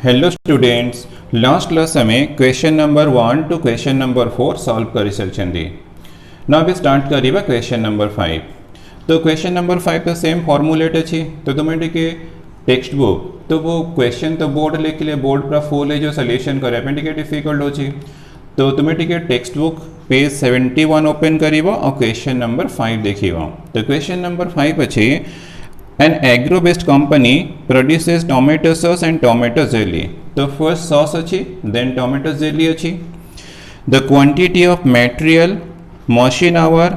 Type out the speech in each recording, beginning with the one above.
Hello students, last class में question number 1 to question number 4 solve कर चलती। ना भी स्टार्ट करिबा क्वेश्चन नंबर 5। तो क्वेश्चन नंबर 5 तो सेम फॉर्मुलेट अच्छी। तो तुम्हें टिके टेक्स्ट बुक तो वो क्वेश्चन तो बोर्ड लेके बोर्ड पूरा फुल है जो सोल्यूशन करे टिके डिफिकल्ट अच्छी। तो तुम्हें टिके टेक्स्ट बुक पेज 71 ओपन करिबो और क्वेश्चन नंबर 5 देखिबो। तो क्वेश्चन नंबर 5 अच्छी, an agro based company produces tomato sauce and tomato jelly. तो first sauce अच्छी, then tomato jelly अच्छी. The quantity of material, machine hour,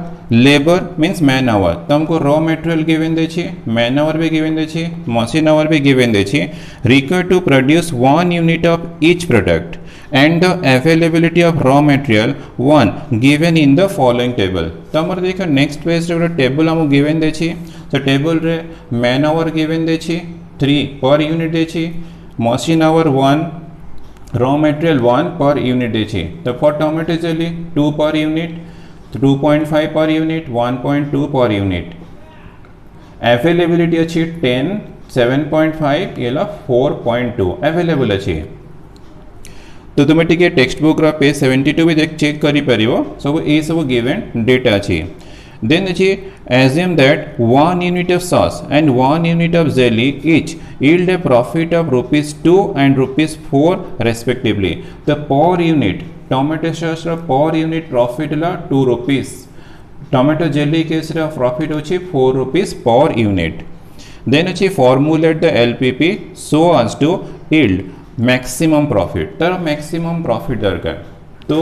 labor means man hour. तो हमको raw material given दे छी, man hour भी given दे छी, machine hour भी given दे छी. Required to produce 1 unit of each product and the availability of raw material 1 given in the following table. तो हमारे देखो नेक्स्ट पेज रे टेबल हमको गिवन दे छी। तो टेबल रे मैन आवर गिवन दे छी 3 पर यूनिट दे छी, machine our 1, raw material 1 per unit दे छी। तो for tomato jelly 2 per unit, 2.5 per unit, 1.2 per unit. Availability अच्छी 10, 7.5 ये 4.2 अवेलेबल अच्छी। तो तुम्हें टिके टेक्स्ट बुक पेज 72 भी देख चेक करी परिबो। सब ये सब गिवन डेटा अच्छी। देन अच्छी assume that 1 unit of sauce and 1 unit of jelly each yield a profit of rupees 2 and rupees 4 respectively. The per unit tomato sauce per unit profit La 2 rupees, tomato jelly case रा profit होची 4 rupees per unit. Then अच्छी formulate the LPP so as to yield maximum profit. तर maximum profit दरकार तो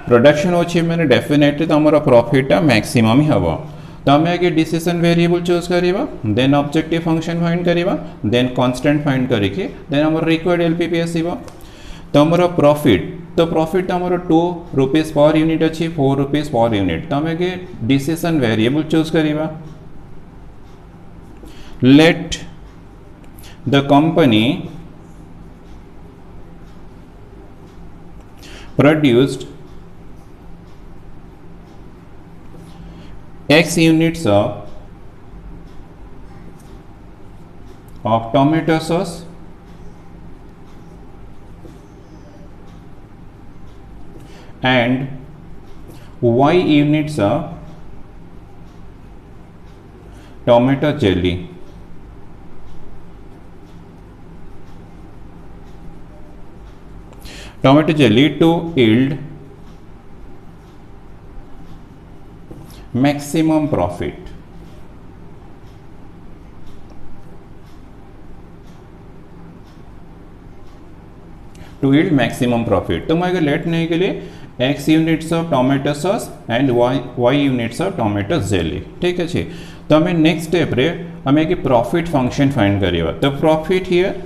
production अच्छे मैंने definitely तो हमारा प्रॉफिट मैक्सिमम ही हम। तो आम आगे डिसीजन वेरिएबल चूज करिबा, देन ऑब्जेक्टिव फंक्शन फाइंड करिबा, देन कांस्टेंट फाइंड करिके देन हमर रिक्वायर्ड एलपीपी आसीबा। तो हमारा प्रॉफिट तो हमारा 2 रुपीज पर यूनिट अच्छी, 4 रुपीज पर यूनिट। तो आम आगे डिसीजन वेरिएबल चूज करिबा। Let the company produced X units of tomato sauce and Y units of tomato jelly. Tomato jelly to yield maximum profit. To yield maximum profit. तो मैं अगर late नहीं के लिए X units of tomato sauce and Y units of tomato jelly. ठीक है जी। तो हमें नेक्स्ट स्टेप रे हमें एक प्रॉफिट फंक्शन फाइंड करिए। तो प्रॉफिट हियर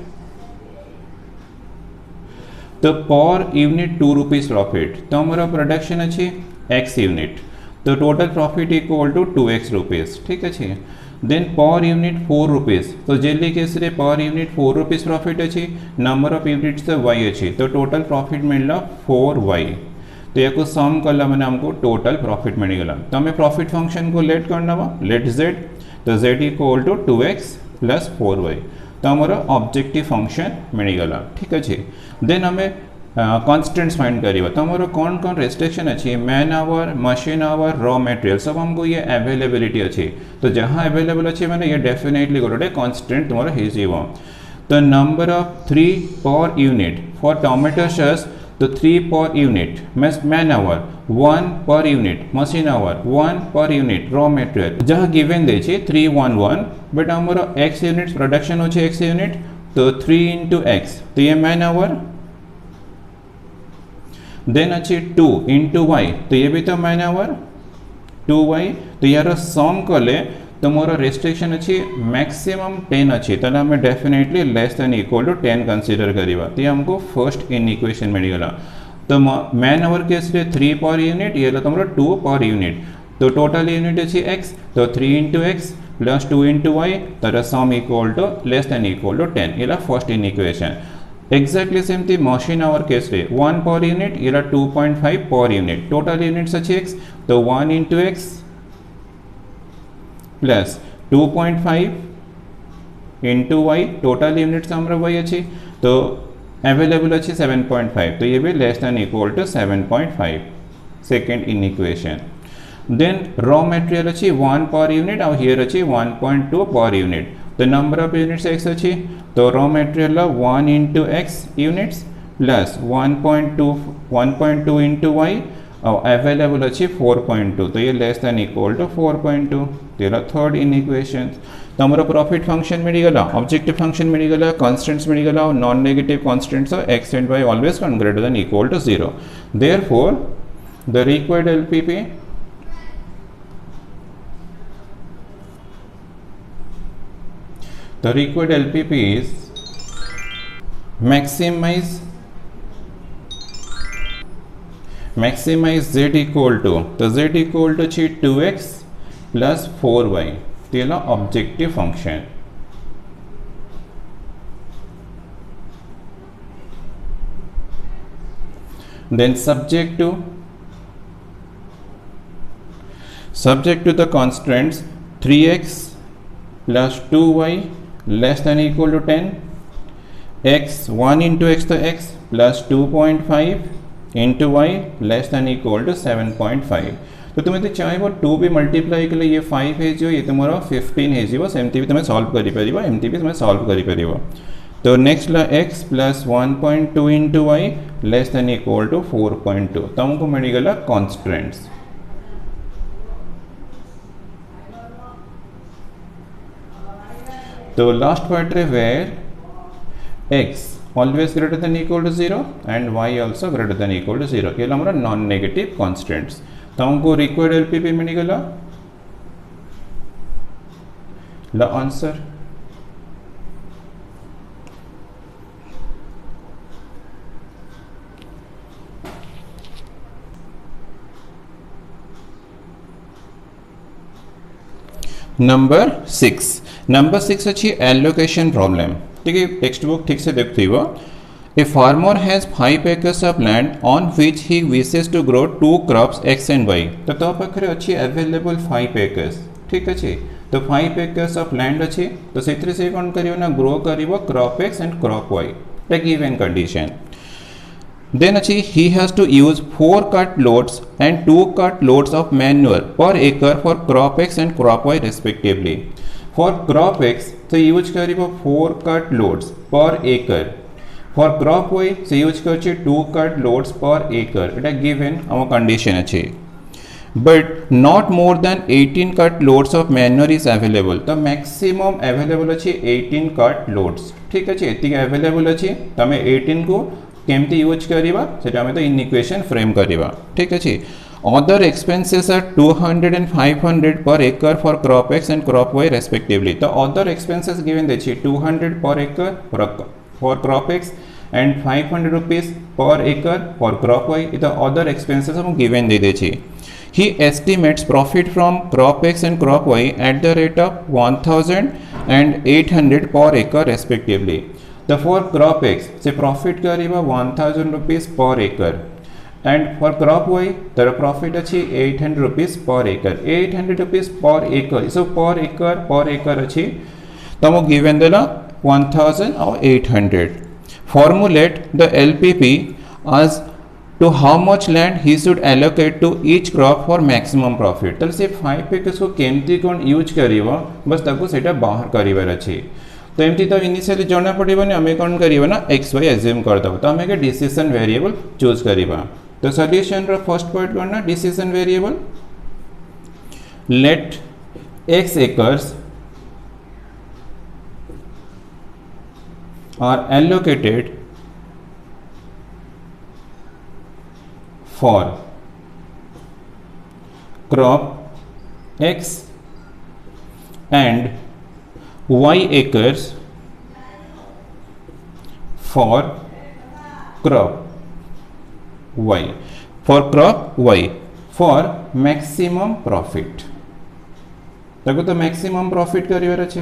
तो पर यूनिट 2 रुपीज प्रॉफिट। तो हमारा प्रोडक्शन अच्छी X यूनिट, तो total profit equal to 2x rupees. ठीक है। Then per unit 4 rupees. तो जेली केस रे पर यूनिट 4 रुपीज प्रॉफिट अच्छी, नंबर ऑफ यूनिट्स Y अच्छी, तो टोटल प्रॉफिट मिलला 4y। तो या सम कला मैंने हमको टोटल प्रॉफिट मिलगला। तो हमें प्रॉफिट फंक्शन को लेट करना वा, लेट z। तो z equal to 2x plus 4y। तो हमारा ऑब्जेक्टिव फंक्शन मिलगला। ठीक है। देन हमें कॉन्स्टेंट्स फाइंड करिए। तो हमारा कौन कौन रेस्ट्रिक्शन अच्छी, man hour, machine hour, raw material सब हमको ये अवेलेबिलिटी अच्छी। तो जहाँ अवेलेबल अच्छी मैंने ये डेफिनेटली गोटे कॉन्स्टेंट तुम्हारा हो। तो number of 3 per unit for tomato sauce, तो 3 per unit means man our, 1 per unit machine our, 1 per unit raw material. जहाँ गिवन दे 311 बट हमारा x यूनिट प्रोडक्शन अच्छे x यूनिट, तो 3 into x तो ये मैन आवर। देन अच्छी 2 into y तो ये भी तो मैन आवर 2y। तो यार सम कले तो मोर रेस्ट्रिक्शन अच्छी मैक्सिमम 10 अच्छी, तो हमें definitely less than equal to 10 consider करिबा। तो ये हमको फर्स्ट इन इक्वेशन मिलगला। तो मैन आवर केस रे 3 पर यूनिट, ये तुम 2 पर यूनिट। तो टोटल यूनिट अच्छी x, तो 3 into x plus 2 into y, तर sum equal to less than equal to 10। ये first inequation. Exactly same थी मशीन आवर केस रे 1 पर यूनिट, ये 2.5 पर यूनिट। टोटल यूनिट्स अच्छी x, तो 1 into x plus 2.5 into y total units हमारा y अच्छी। तो अवेलेबल अच्छी 7.5 तो ये भी less than equal to 7.5 second inequation then raw material अच्छी 1 पर यूनिट और हियर अच्छी 1.2 पर यूनिट तो नंबर ऑफ यूनिट्स एक्स अच्छी तो raw material 1 into x units plus 1.2 into y और अवेलेबल अच्छी 4.2 तो ये लेस दैन इक्वल टू 4.2 तेरा थर्ड इन इक्वेशन तो हमारा प्रॉफिट फंक्शन मिलगला ऑब्जेक्टिव फंक्शन मिलगला कांस्टेंट्स मिलगला और non negative constants of x and y always greater than equal to 0 therefore the required LPP the required LPP is maximize z equal to तो z equal to 2x plus 4y तेला objective function then subject to the constraints 3x plus 2y less than equal to 10 x 1 into x तो x plus 2.5 into y less than equal to 7.5 तो तुम्हें तो चाहे वो 2 भी multiply कले ये 5 है जो ये तुम्हारा 15 है जो एमती भी तुम्हें सॉल्व करी परिबा एमती भी तुम्हें सॉल्व करी परिबा तो next La x plus 1.2 into y less than equal to 4.2 तुमको मिलेगा कॉन्स्टेंट्स तो लास्ट पार्ट रे where x always greater than equal to 0 and y also greater than equal to 0 ये हमारा नॉन नेगेटिव कांस्टेंट्स तो हमको रिक्वायर्ड एलपीपी मिलेगा ला answer number 6 अच्छी एलोकेशन प्रॉब्लम ठीक है टेक्स्ट बुक ठीक से देखते हुआ a farmer has 5 acres of land on which he wishes to grow 2 crops x and y तो पाखे अच्छी अवेलेबल 5 acres ठीक अच्छे तो 5 acres ऑफ लैंड अच्छे तो से कौन करियो ना ग्रो करियो crop x and crop why the given condition Then he has to use 4 cut loads and 2 cut loads of manure per acre for crop X and crop Y respectively. For crop X, so use करिबो 4 cut loads per acre. For crop Y, so use करछे 2 cut loads per acre. It is given our condition अच्छे. But not more than 18 cut loads of manure is available. तो maximum available अच्छे 18 cut loads. ठीक अच्छे इतनी available अच्छे तमें 18 को केमती यूज करिबा सेटा में तो इन इक्वेशन फ्रेम करिबा ठीक अछि अदर एक्सपेंसेस आर 200 and 500 पर एकड़ for crop x and crop y respectively तो अदर एक्सपेंसेस गिवन देछि 200 पर एकड़ for crop x and 500 rupees पर एकड़ फॉर क्रॉप वाई तो अदर एक्सपेंसेस हम गिवन दे देछि he estimates profit from crop x and crop y at the rate of 1000 and 800 per acre respectively the for crop x से profit करिबा 1000 rupees per acre and for crop y तर profit अच्छी 800 rupees per acre 800 rupees per acre so per acre अच्छी तमो given देला 1000 और 800 formulate the LPP as to how much land he should allocate to each crop for maximum profit तर से 5 acres को केमती कोन यूज करिबा बस ताको सेटा बाहर करिवार अछि तो एमती तो इनिशियली जाना पड़ेबनी आमे कोन करिबा ना एक्स वाई एज्यूम कर दबो तो आमे के डिसीजन वेरिएबल चूज करिबा तो सॉल्यूशन रो फर्स्ट पार्ट करना decision variable let x acres are allocated for crop x and y acres for crop y for maximum profit ताको तो maximum profit करिवार अछि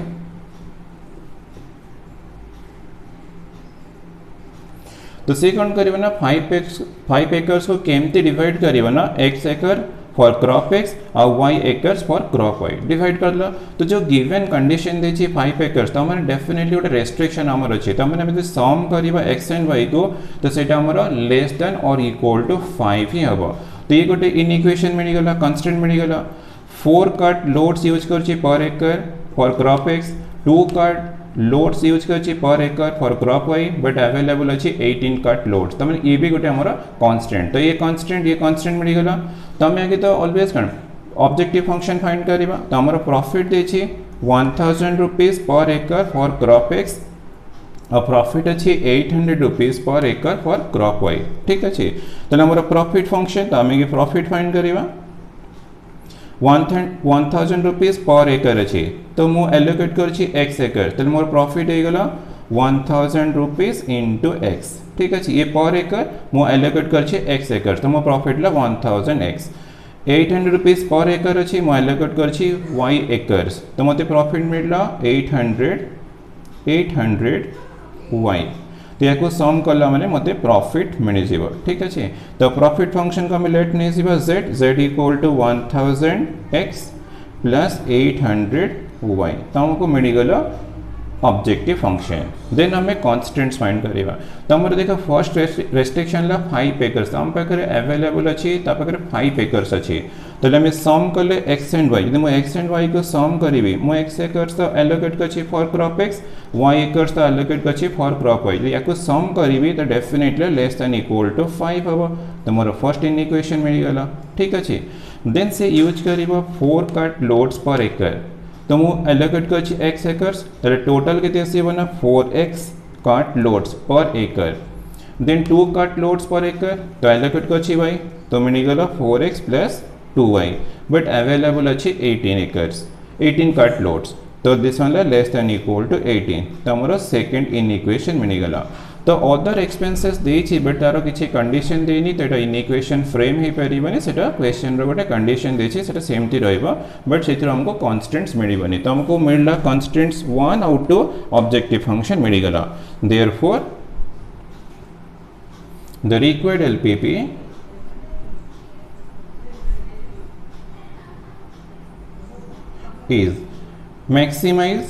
तो से कोन करिबा ना 5 acres को केमती डिवाइड करिबा ना x acre for crop x और y acres for crop y divide कर लो। तो जो गिवन कंडीशन देछि 5 एकर्स तो हमर डेफिनेटली गोटे रेस्ट्रिक्शन हमर अछि त माने हम सम करबा x एंड y को तो सेटा हमर लेस देन और इक्वल टू 5 ही हबो। तो ये गोटे इनइक्वेशन मिल गला, कंस्ट्रेंट मिल गला। 4 कट लोड्स यूज करछि per acre for crop x, 2 cart loads use करछि per acre for crop y but available अछि 18 कट लोड्स। तमे ये भी गोटे हमर कांस्टेंट। तो ये कांस्टेंट मिल गला। तमे आगे तो ऑलवेज कन ऑब्जेक्टिव फंक्शन फाइंड करिबा। तो हमर प्रॉफिट देछि 1000 रुपीस पर एकर फॉर क्रॉप x और प्रॉफिट अछि 800 रुपीस पर एकर फॉर क्रॉप y। ठीक अछि। तो हमर प्रॉफिट फंक्शन तो हमें प्रॉफिट फाइंड करिबा। 1000 रुपीस पर एकर अछि तो मु एलोकेट करछि x एकर तो मोर प्रॉफिट हे गला 1000 रुपीस इनटू x। ठीक अछि। ये पर एकर मु एलोकेट करछि x एकर तो मो प्रॉफिट ला 1000x। 800 रुपीस पर एकर अछि मु एलोकेट करछि y एकर्स तो मते प्रॉफिट मिलला 800 y। तो या को सम कला माने मते प्रॉफिट मिल जिवो। ठीक अछि। तो प्रॉफिट फंक्शन को हम लेट नै जिवो z equal to 1000x plus 800y। तो हमको मिल गला ऑब्जेक्टिव फंक्शन। देन हमें कांस्टेंट्स फाइंड करिवा। तो हमर देखो फर्स्ट रेस्ट्रिक्शन ला 5 एकर्स हम पाखरे अवेलेबल अछि ता पाखरे 5 एकर्स अछि। तो हम सम करले x एंड y। यदि मैं x एंड y को सम करिवि मो x एकर्स तो एलोकेट करछि for crop x, y acres तो एलोकेट करछि फॉर क्रॉप y। यदि याको सम करिवि तो definitely less than equal to 5 हबो। तो मोर फर्स्ट इक्वेशन मिल गला। ठीक अछि। देन से यूज करिवो 4 कट लोड्स पर एकर तो मु एलोकेट करछि x एकर्स तो टोटल केते आसीबो ना 4x कट लोड्स पर एकर। देन 2 कट लोड्स पर एकर तो एलोकेट करछि y तो मिल गला 4x plus 2y but available अछि 18 एकर्स 18 कट लोड्स। तो this one less than equal to 18 तो हमर सेकंड इक्वेशन मिल गला। तो अदर एक्सपेंसेस देछि बट तारो किछि कंडीशन देनी तो एटा इक्वेशन फ्रेम हे परिबनी सेटा क्वेश्चन रो गोटे कंडीशन देछि सेटा सेमती रहइबो बट सेतिर हमको कांस्टेंट्स मिलिबनी। तो हमको मिलला constants 1 out to objective function मिल गला। Therefore the required LPP is maximize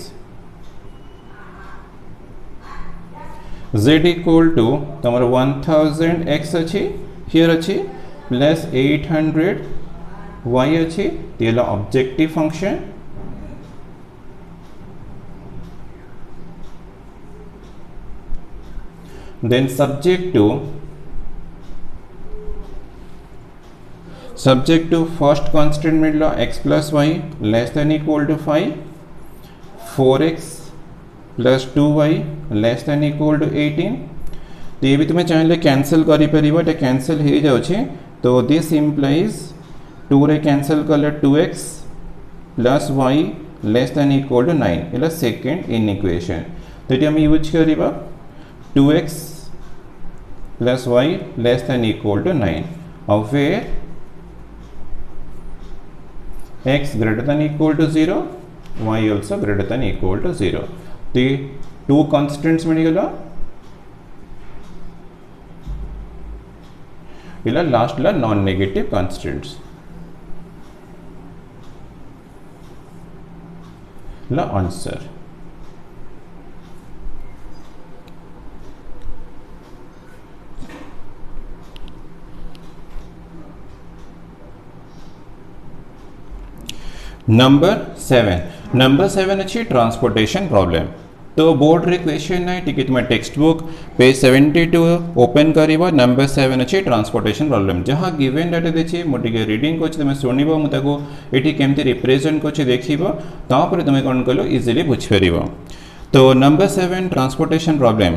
z equal to तमर 1000x अछि here अछि प्लस 800y अछि तेला objective function. then subject to first constant मिलला x plus y less than equal to 5, 4x plus 2y less than equal to 18। तो ये भी तुम्हें चाहे कैंसिल करी परिबो एटा कैंसिल हे जाउछे। तो दिस इंप्लाइज 2 रे कैंसिल करले 2x plus y less than equal to 9 एला सेकंड इन इक्वेशन। तो एटी हम यूज करिबा 2x plus y less than equal to 9 of where x greater than equal to 0, y also greater than equal to 0। तो ये 2 constants मिल गला। इला last ला non negative constants ला answer. Number 7 अच्छी transportation problem. तो board रे question है ticket में text book page 72 open करिबा। नंबर 7 अच्छी ट्रांसपोर्टेशन प्रॉब्लम जहाँ गिवन डाटा देछि मोटिके रीडिंग को तुम सुनिबो मु ताको एठी केमती रिप्रेजेंट को देखिबो तापर तुम कोन कलो इजीली बुझ परिबो। तो नंबर 7 ट्रांसपोर्टेशन प्रॉब्लम।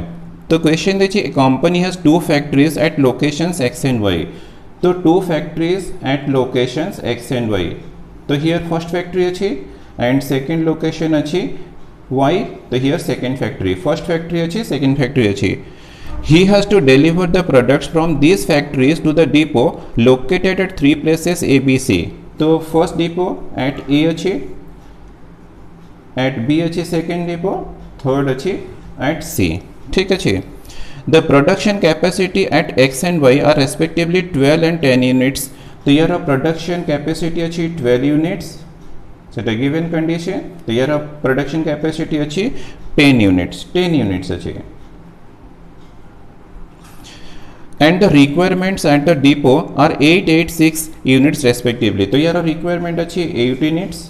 तो क्वेश्चन देछि a company has 2 factories at locations x and y। तो 2 factories at locations x and y। तो हियर फर्स्ट फैक्ट्री अच्छी एंड सेकंड लोकेशन अच्छी y। तो here second factory, first factory अच्छी second factory अच्छी। he has to deliver the products from these factories to the depot located at 3 places A, B, C। तो first depot eight A अच्छी, eight B अच्छी second depot, third अच्छी eight C। ठीक अच्छी। The production capacity at x and y are respectively 12 and 10 units तो यार production capacity अच्छी 12 units सेटा गिवन कंडीशन। तो यार प्रोडक्शन कैपेसिटी अच्छी 10 यूनिट्स अच्छी and the requirements at the depot are 886 units respectively। तो यार रिक्वायरमेंट अच्छी 8 यूनिट्स,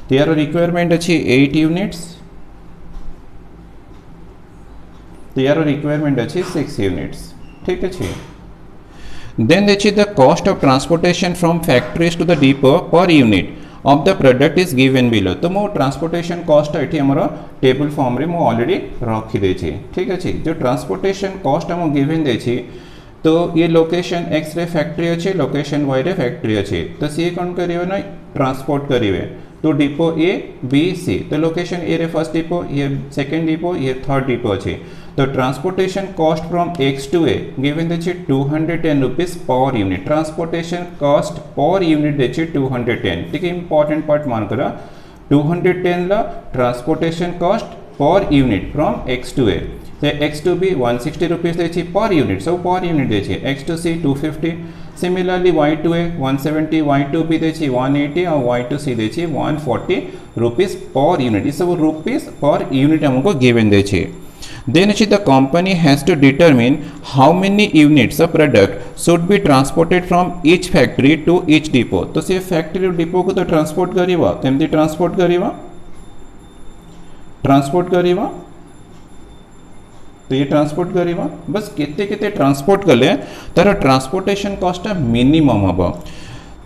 तो यार रिक्वायरमेंट अच्छी 8 यूनिट्स, तो यार रिक्वायरमेंट अच्छी 6 यूनिट्स। ठीक अच्छे। देन देखिए the cost of transportation from factories to the depot per unit of the product is given below. तो मो ट्रांसपोर्टेशन कॉस्ट ये आमर टेबल फॉर्म रे मो ऑलरेडी रखी। ठीक अच्छे। जो ट्रांसपोर्टेशन कॉस्ट आम गिवन देछि तो ये लोकेशन एक्स रे फैक्ट्री अच्छे, लोकेशन वाई रे फैक्ट्री अच्छे। तो सी कौन करिवे ना ट्रांसपोर्ट करिवे तो डिपो ए बी सी। तो लोकेशन ए रे फर्स्ट डिपो, ये सेकेंड डिपो, ये थर्ड डिपो अच्छे। तो transportation cost from X to A given देछि 210 rupees per unit. Transportation cost per unit देछि 210। ठीक है, इंपॉर्टेंट पार्ट मान करा 210 ला transportation cost per unit from X to A. तो एक्स टू बी 160 रुपीज देछि पर यूनिट, सब पर यूनिट देछि। X to C 250, similarly Y to A 170, Y to B देछि 180 और वाई टू सी देछि 140 रुपीज पर यूनिट। ये सब rupees per unit हमको गिवन देछि। Then the company has to determine how many units of product should be transported from each factory to each depot। तो से factory depot को तो transport करिवा, केमती ट्रांसपोर्ट करिवा तो ये ट्रांसपोर्ट करिवा बस केते केते ट्रांसपोर्ट कले तार ट्रांसपोर्टेशन कॉस्ट मिनिमम हबो।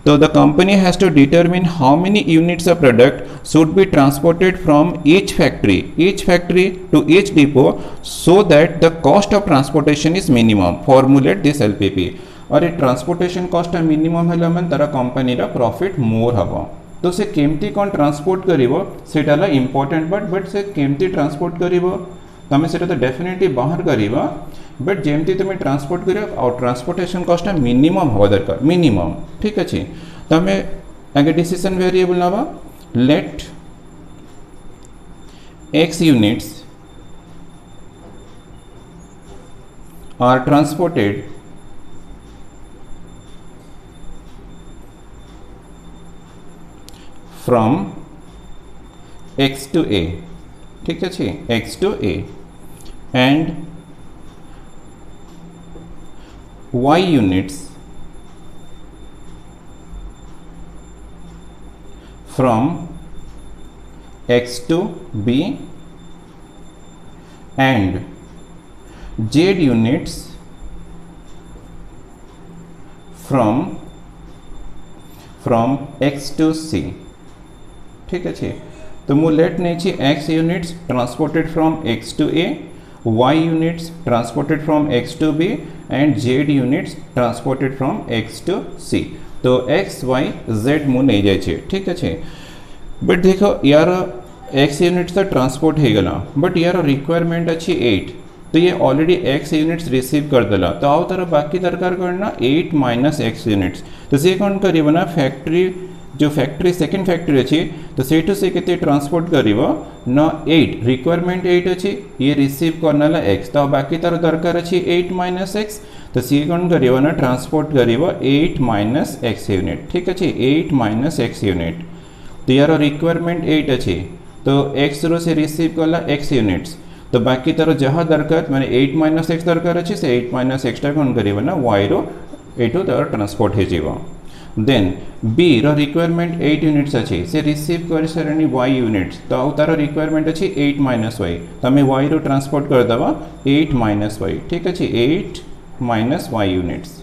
तो the company has to determine how many units of product should be transported from each factory to each depot so that the cost of transportation is minimum. Formulate this LPP. और ये transportation cost minimum है मैंने तार company profit मोर हम। तो से केमती कौन ट्रांसपोर्ट करिवो सेटा इंपोर्टेंट बट से केमती ट्रांसपोर्ट करिवो तमें सेटा तो डेफिनेटली बाहर करिवा बट जेमती तुम्हें ट्रांसपोर्ट कर और ट्रांसपोर्टेशन कॉस्ट मिनिमम हवा दरकार मिनिमम। ठीक अच्छे। तमें आगे डिसीजन वेरिएबल नावा let x units are transported from X to A. ठीक अच्छे, X to A and y units from x to b and z units from x to c। ठीक अच्छे। तो मु लेट नहीं x units transported from x to a, y units transported from x to b and z units transported from x to c। तो x y z मु नहीं जाए। ठीक अच्छे। बट देखो यार x यूनिट्स तो ट्रांसपोर्ट हो गला बट यार रिक्वायरमेंट अच्छी 8। तो ये ऑलरेडी x यूनिट्स रिसीव कर देला। तो आओ तार बाकी दरकार करना 8 माइनस x यूनिट्स। तो से कौन करिव ना फैक्ट्री जो फैक्ट्री सेकेंड फैक्ट्री अच्छी तो सेठू से केते ट्रांसपोर्ट करिव ना 8 रिक्वायरमेंट 8 अच्छी ये रिसीव करना x। तो बाकी तार दरकार अच्छी 8 माइनस x। तो सी कौन करिव ना ट्रांसपोर्ट करिव 8 माइनस x यूनिट। ठीक अच्छे, 8 माइनस x यूनिट। तो यार रिक्वायरमेंट 8 अच्छी तो x रो से रिसीव कला x यूनिट्स। तो बाकी तार जहाँ दरकार माने 8 माइनस x दरकार अच्छी से 8 माइनस x कौन करिव ना y रो एटू तार ट्रांसपोर्ट हो। देन बी रो रिक्वायरमेंट 8 यूनिट्स अच्छी से रिसीव कर सारे y यूनिट्स। तो तार रिक्वायरमेंट अच्छी 8 माइनस y। तमें y रो ट्रांसपोर्ट कर दवा 8 माइनस y। ठीक अच्छे, 8 माइनस y यूनिट्स।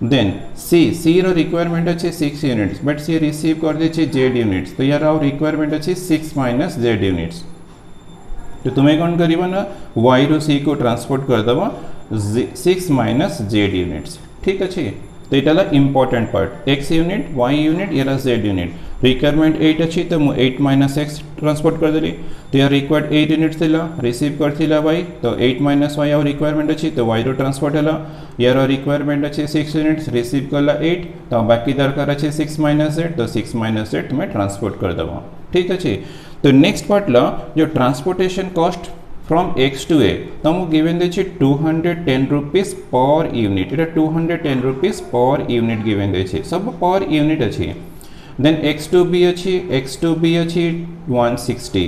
देन सी रो रिक्वायरमेंट अच्छे 6 यूनिट्स बट सी रिसीव कर दे z यूनिट्स। तो यार रिक्वायरमेंट अच्छी 6 माइनस z यूनिट्स। तो तुम्हें कौन करिव ना y रो सी को ट्रांसपोर्ट कर दवा 6 माइनस z यूनिट्स। ठीक अच्छे। तो ये important part x unit y unit ये z यूनिट। रिक्वायरमेंट 8 अच्छी तो 8 माइनस x ट्रांसपोर्ट कर देली। तो यार रिक्वायर्ड 8 यूनिट्स थिला रिसीव करथिला y। तो 8 माइनस y और रिक्वायरमेंट अच्छी तो y रो ट्रांसपोर्ट है यार रिक्वायरमेंट अच्छी 6 यूनिट्स रिसीव करला 8। तो बाकी दरकार अच्छे 6 माइनस z। तो 6 माइनस z तुम्हें ट्रांसपोर्ट कर दवा। ठीक अच्छे। तो नेक्स्ट पार्ट ला जो transportation cost from x to a तुमको गिवन देछि 210 रुपीस पर यूनिट एटा 210 रुपीस पर यूनिट गिवन देछि सब पर यूनिट अछि देन x टू b अछि 160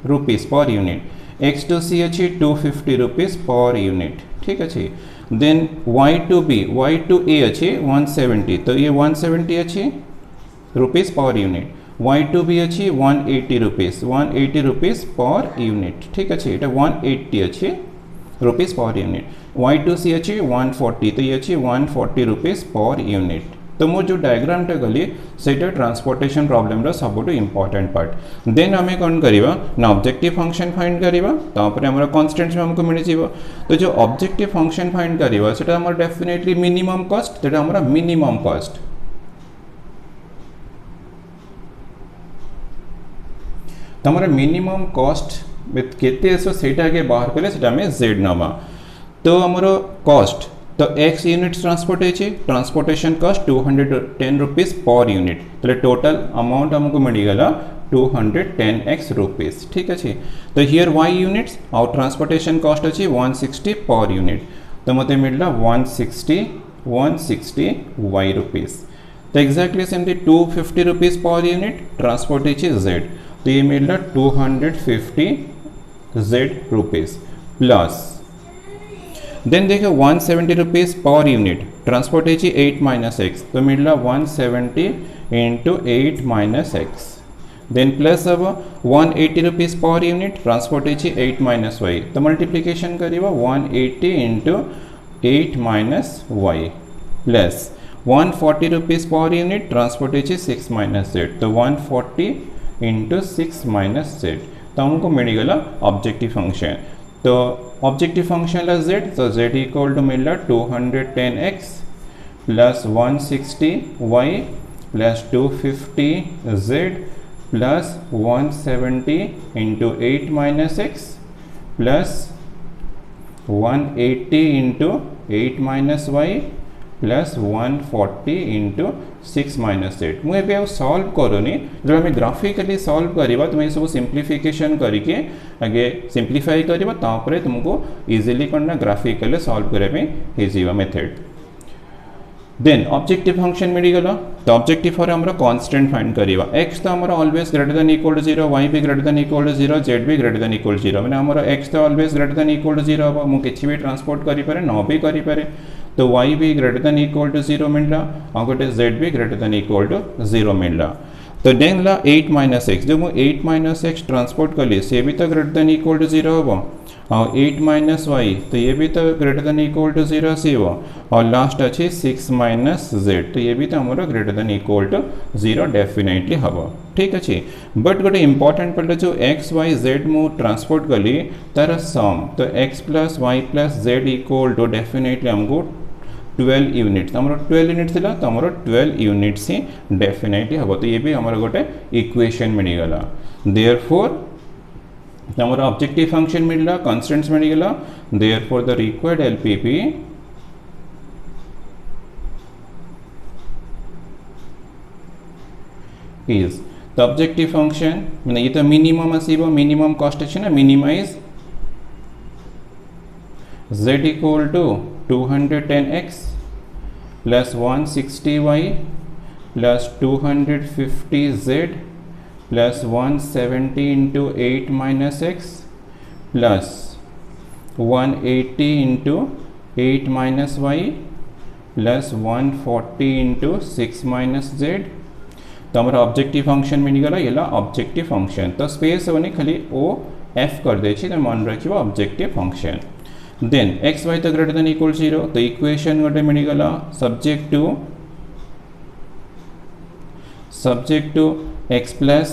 rupees per unit x to c अछि 250 रुपीस पर यूनिट ठीक अछि देन y टू a अछि 170 तो ये 170 अछि rupees per unit y to be अच्छी 180 रुपीस पर यूनिट ठीक अच्छे ये 180 अच्छे rupees per unit y to सी अच्छी 140 तो ये अच्छी 140 रुपीस पर यूनिट तो मो जो डायग्राम टा गली सेटा ट्रांसपोर्टेशन प्रॉब्लम रो सबटो इंपोर्टेंट पार्ट देन हमें कौन करिवा ना ऑब्जेक्टिव फंक्शन फाइंड करिवा तापर हमरा कांस्टेंट्स में हमको मिल जीवो तो जो ऑब्जेक्टिव फंक्शन फाइंड करिवा सेटा हमर डेफिनेटली मिनिमम कॉस्ट सेटा हमरा मिनिमम कॉस्ट तमरा मिनिमम कॉस्ट विथ केते एसो सेटा के बाहर कले सेटा में z नवा तो हमरो कॉस्ट तो x यूनिट्स ट्रांसपोर्ट है transportation cost 210 rupees per unit तो टोटल अमाउंट हमको मिल गला 210x रुपीस ठीक अच्छे तो हियर y यूनिट्स और ट्रांसपोर्टेशन कॉस्ट अच्छी 160 पर यूनिट तो मते मिलला 160 y रुपीस तो एक्जैक्टली सेमती 250 रुपीस पर यूनिट ट्रांसपोर्ट है z तो ये मिल रहा 250 z रुपीस प्लस देन देखो 170 रुपीस पर यूनिट ट्रांसपोर्ट है 8 माइनस एक्स तो मिल रहा 170 into 8 minus x then plus अब 180 रुपीस पर यूनिट ट्रांसपोर्ट है 8 माइनस वाई तो मल्टीप्लिकेशन करिए 180 into 8 minus y plus 140 rupees per unit transport है 6 माइनस जेड तो 140 इंटू 6 माइनस जेड तो हमको मिल गला ऑब्जेक्टिव फंक्शन तो ऑब्जेक्टिव फंक्शन ला z तो z इक्वल टू मिल रहा 210x plus 160y plus 250z plus 170 into 8 minus x plus 180 into 8 minus y plus 140 into 6 minus z मुझे भी सॉल्व करूनी जब आम ग्राफिकली सॉल्व करवा तुम सब सिंप्लीफिकेशन करके आगे सिंप्लीफाई करवा तापर तुमको इजीली करना ग्राफिकली सॉल्व करने मेथड देन ऑब्जेक्टिव फंक्शन मिलगला तो ऑब्जेक्टिव फॉर हमरा कांस्टेंट फाइंड करवा x तो हमरा always greater than equal to 0 y भी greater than equal to 0 z भी ग्रेटर देन इक्वल टू 0 माने हमरा x तो always greater than equal to 0 हम मु किछि भी ट्रांसपोर्ट करि पारे न भी करि पारे तो y भी ग्रेटर देन इक्वल टू 0 मिलला और गोटे z भी ग्रेटर देन इक्वल टू 0 मिलला तो देन ला 8 माइनस एक्स जो मु 8 माइनस एक्स ट्रांसपोर्ट कली से भी तो ग्रेटर देन इक्वल टू 0 हो और 8 माइनस वाई तो ये भी तो ग्रेटर देन इक्वल टू 0 सी हो और लास्ट अच्छे 6 माइनस जेड तो ये भी तो हमारा greater than equal to 0 definitely हम ठीक अच्छे बट गोटे इंपॉर्टेंट पड़े जो एक्स वाई जेड मु ट्रांसपोर्ट कली तार सम तो x plus y plus z equal to definitely हमको 12 यूनिट्स तो 12 यूनिट्स थिला तो 12 यूनिट्स ही डेफिनेटली हम तो ये भी हमारा गोटे इक्वेशन मिलगला देयरफॉर हमारा ऑब्जेक्टिव फंक्शन मिलला कांस्टेंट्स मिलगला therefore the required LPP is the objective function माने ये तो मिनिमम आसीबो मिनिमम कॉस्ट अछि ना minimise z equal to 210x plus 160y plus 250z plus 170 into 8 minus x plus 180 into 8 minus y plus 140 into 6 minus z तो हमारा objective function मिलगला ये objective function तो स्पेस होने खाली ओ एफ कर दे तो मन रखिए objective function then x y तो ग्रेटर देन इक्वल 0 तो इक्वेशन गोटे मिलगला subject to x plus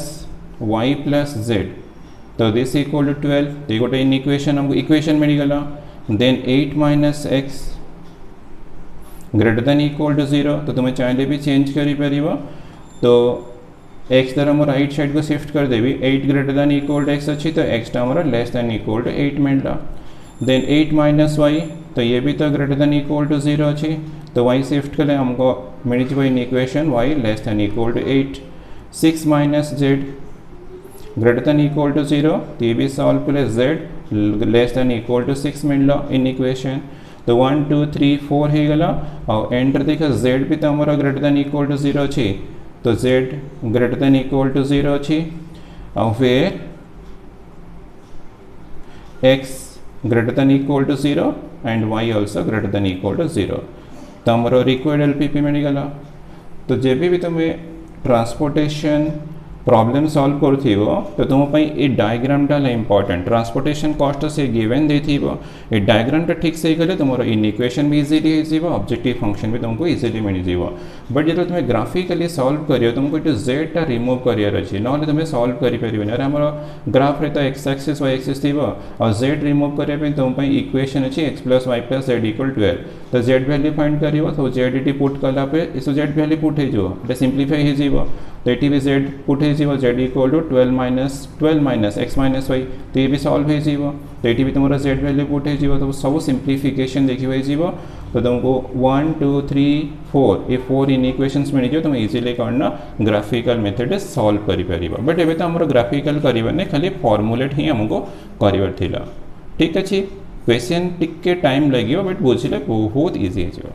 y plus z तो दिस इक्वल टू 12 तो ये गोटे इक्वेशन हमको इक्वेशन मिलगला then 8 minus x greater than equal to 0 तो तुम्हें चाहे भी चेंज करी तो x द्वारा मोर राइट साइड को शिफ्ट कर देवी 8 greater than equal to x अच्छी तो x हमारा लेस देन इक्वल टू 8 मिलला देन 8 माइनस वाई तो ये भी तो ग्रेटर देन इक्वल टू 0 अच्छी तो y शिफ्ट करें हमको मिल जाए inequation y less than equal to 8 6 minus z greater than equal to 0 तो ये भी सॉल्व करें z less than equal to 6 मिलला इन इक्वेशन तो 1 2 3 4 हो गला और एंटर देखा z भी तो हमारा ग्रेटर देन इक्वल टू 0 अच्छी तो z greater than equal to 0 अच्छी और फिर x greater than equal to 0 and y also greater than equal to 0 तो हमारा रिक्वायर्ड एलपीपी मिलगला तो जब भी तुम्हें ट्रांसपोर्टेशन प्रॉब्लम सॉल्व करूँ तो तुम ये डायग्राम टा इंपोर्टेंट ट्रांसपोर्टेशन कॉस्ट से गिवन दे ये डायग्राम टा ठीक से गले तुम इन इक्वेशन भी इजीली हो ऑब्जेक्टिव फंक्शन भी तुमको इजीली मिल जाव बट जो तुम ग्राफिकली सॉल्व कर तुमको ये जेड टा रिमूव कर अच्छे ना तुम सॉल्व करें अरे आम ग्राफ रे तो एक्स एक्सिस वाई एक्सिस थी और जेड रिमूव करने तुम इक्वेशन अच्छी x plus y plus z equal 12 तो जेड वैल्यू फाइंड कर तो जेड ये पुट कलापर इस जेड वैल्यू पुट हो सिंप्लीफाई हो तो ये भी जेड पुट हो z equal to 12 minus x minus y तो ये भी सॉल्व हो तो ये भी तुम जेड वैल्यू पुट हो तो सब सिंप्लीफिकेशन देखिए तो तुमको 1 2 3 4 ये 4 इन इक्वेशंस मिल जाए तुम इजीली करना ग्राफिकल मेथड सॉल्व करि बट एबे तो हमर ग्राफिकल करने खाली फॉर्मुलेट ही हमको करबार थिला ठीक अच्छे क्वेश्चन टिके टाइम लगे बट बुझे बहुत इजी हो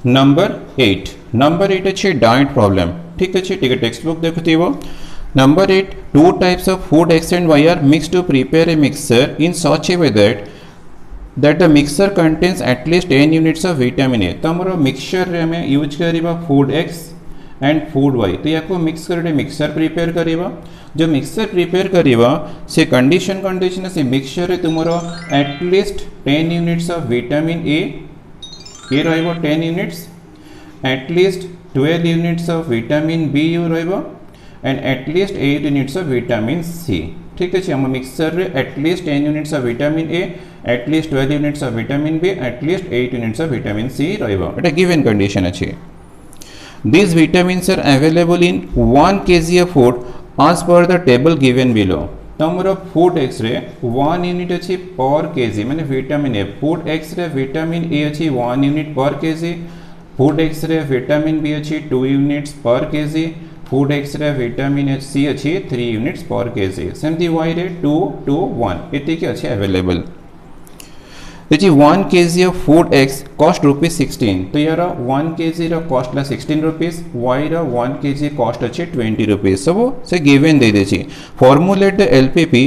नंबर 8 अच्छे डाइट प्रॉब्लम ठीक अच्छे ठीक है टेक्स्ट बुक देखते हो number 8 two types of food x and y are mix to prepare a mixture in such a way that the mixture contains at least 10 units of vitamin A तो हमारा मिक्सचर रे हमें यूज करिबा food x and food y तो या mix कर mixture prepare करिबा जो मिक्सचर प्रिपेयर करिबा से कंडीशन से मिक्सचर रे तुमरो at least 10 units of vitamin A ये रहिबो 10 units at least 12 units of vitamin B यू रहिबो and at least 8 units of vitamin C ठीक है हम मिक्सचर रे at least 10 units of vitamin A at least 12 units of vitamin B at least 8 units of vitamin C रहिबो एटा गिवन कंडीशन अछि these vitamins are available in 1 kg of food as per the table given below तो हमारा food x रे 1 unit अच्छी पर KG माने vitamin A food x रे विटामिन ए अच्छी 1 unit per KG food x रे विटामिन बी अच्छी 2 units per KG food x रे विटामिन सी अच्छी 3 यूनिट्स पर केजी सेमती वाई रे 2 2 1 एतिके अच्छे अवेलेबल देखिए 1 kg of food X cost ₹16 तो यार 1 kg रो कॉस्ट ला 16 रुपीस वाई रो 1 kg कॉस्ट अच्छे 20 रुपीस सब से गिवन दे देछि formulate the LPP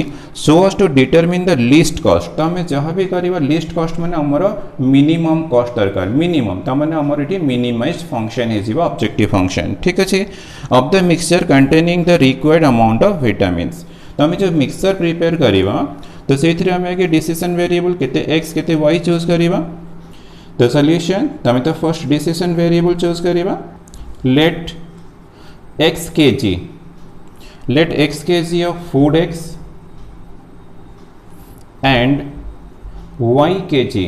so as to determine the least cost तो हमें जहाँ भी करिबा लीस्ट कॉस्ट माने हमर मिनिमम कॉस्ट दरकार मिनिमम तो माने हमर इटी मिनिमाइज्ड फंक्शन हे जीवा ऑब्जेक्टिव फंक्शन ठीक अछि of the mixture containing the required amount of vitamins तो हमें जो मिक्सचर प्रिपेयर करिबा तो से हमें आगे डिसीजन वेरिएबल केते x केते y चूज करिबा तो सॉल्यूशन तमे तो फर्स्ट डिसीजन वेरिएबल चूज करिबा let x kg of food x and y kg